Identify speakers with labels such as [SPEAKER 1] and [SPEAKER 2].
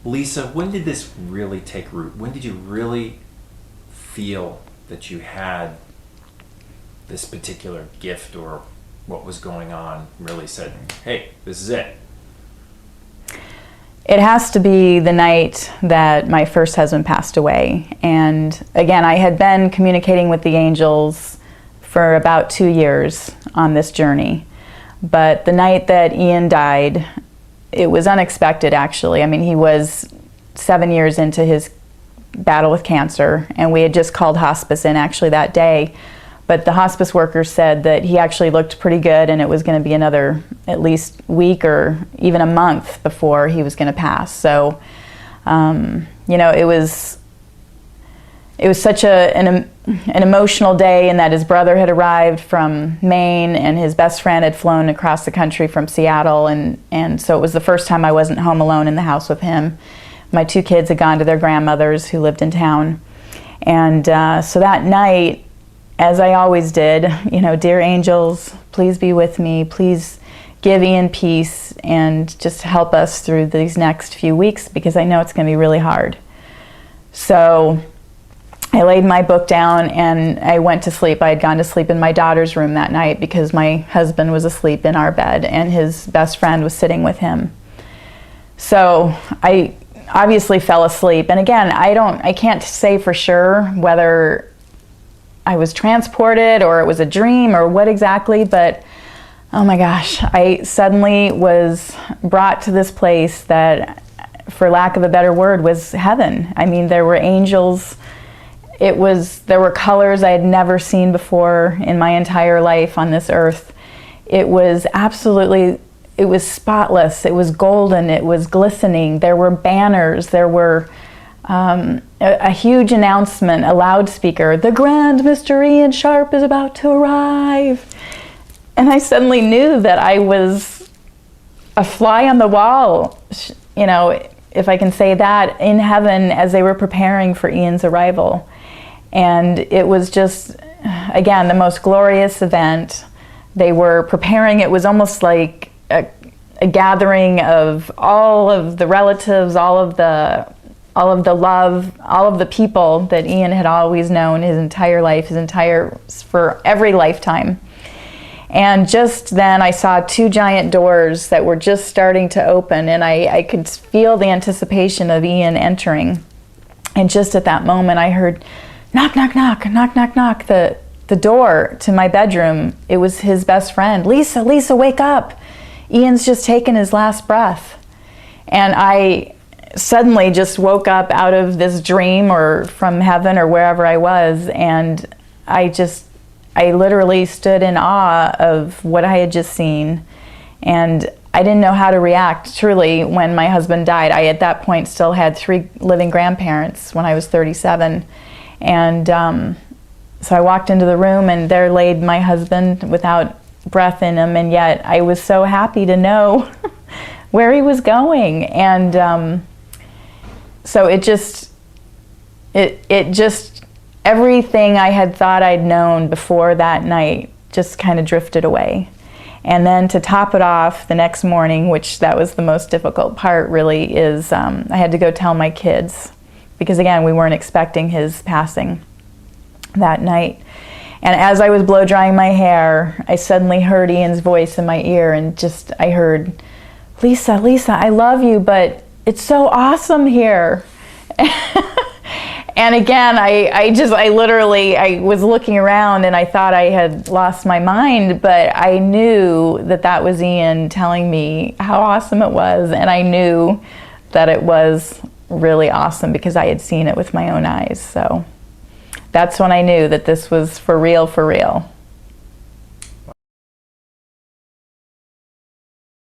[SPEAKER 1] Lisa, when did this really take root? When did you really feel that you had this particular gift, or what was going on really said, hey, this is it?
[SPEAKER 2] It has to be the night that my first husband passed away. And again, I had been communicating with the angels for about 2 years on this journey. But the night that Ian died, it was unexpected, actually. I mean, he was 7 years into his battle with cancer, and we had just called hospice in actually that day. But the hospice workers said that he actually looked pretty good, and it was going to be another at least week or even a month before he was going to pass. So, it was such an emotional day, in that his brother had arrived from Maine, and his best friend had flown across the country from Seattle, and so it was the first time I wasn't home alone in the house with him. My 2 kids had gone to their grandmothers who lived in town, and so that night, as I always did, dear angels, please be with me, please give Ian peace and just help us through these next few weeks, because I know it's going to be really hard. So I laid my book down and I went to sleep. I had gone to sleep in my daughter's room that night because my husband was asleep in our bed and his best friend was sitting with him. So I obviously fell asleep. And again, I can't say for sure whether I was transported or it was a dream or what exactly, but oh my gosh, I suddenly was brought to this place that, for lack of a better word, was heaven. I mean, there were angels. There were colors I had never seen before in my entire life on this earth. It was spotless. It was golden. It was glistening. There were banners. There were a huge announcement, a loudspeaker, the Grand Mr. Ian Sharp is about to arrive. And I suddenly knew that I was a fly on the wall, if I can say that, in heaven as they were preparing for Ian's arrival. And it was just, again, the most glorious event. They were preparing. It was almost like a gathering of all of the relatives, all of the love, all of the people that Ian had always known his entire life, for every lifetime. And just then I saw 2 giant doors that were just starting to open, and I could feel the anticipation of Ian entering. And just at that moment I heard, knock, knock, knock, knock, knock, knock, the door to my bedroom. It was his best friend. Lisa, wake up. Ian's just taken his last breath. And I suddenly just woke up out of this dream or from heaven or wherever I was, and I literally stood in awe of what I had just seen, and I didn't know how to react. Truly, when my husband died, I at that point still had 3 living grandparents when I was 37, and so I walked into the room and there laid my husband without breath in him, and yet I was so happy to know where he was going. And so it just everything I had thought I'd known before that night just kind of drifted away. And then to top it off, the next morning, which that was the most difficult part really, is I had to go tell my kids, because again, we weren't expecting his passing that night. And as I was blow drying my hair, I suddenly heard Ian's voice in my ear, and I heard, Lisa, I love you, but it's so awesome here. And again, I was looking around and I thought I had lost my mind, but I knew that was Ian telling me how awesome it was, and I knew that it was really awesome because I had seen it with my own eyes. So that's when I knew that this was for real, for real.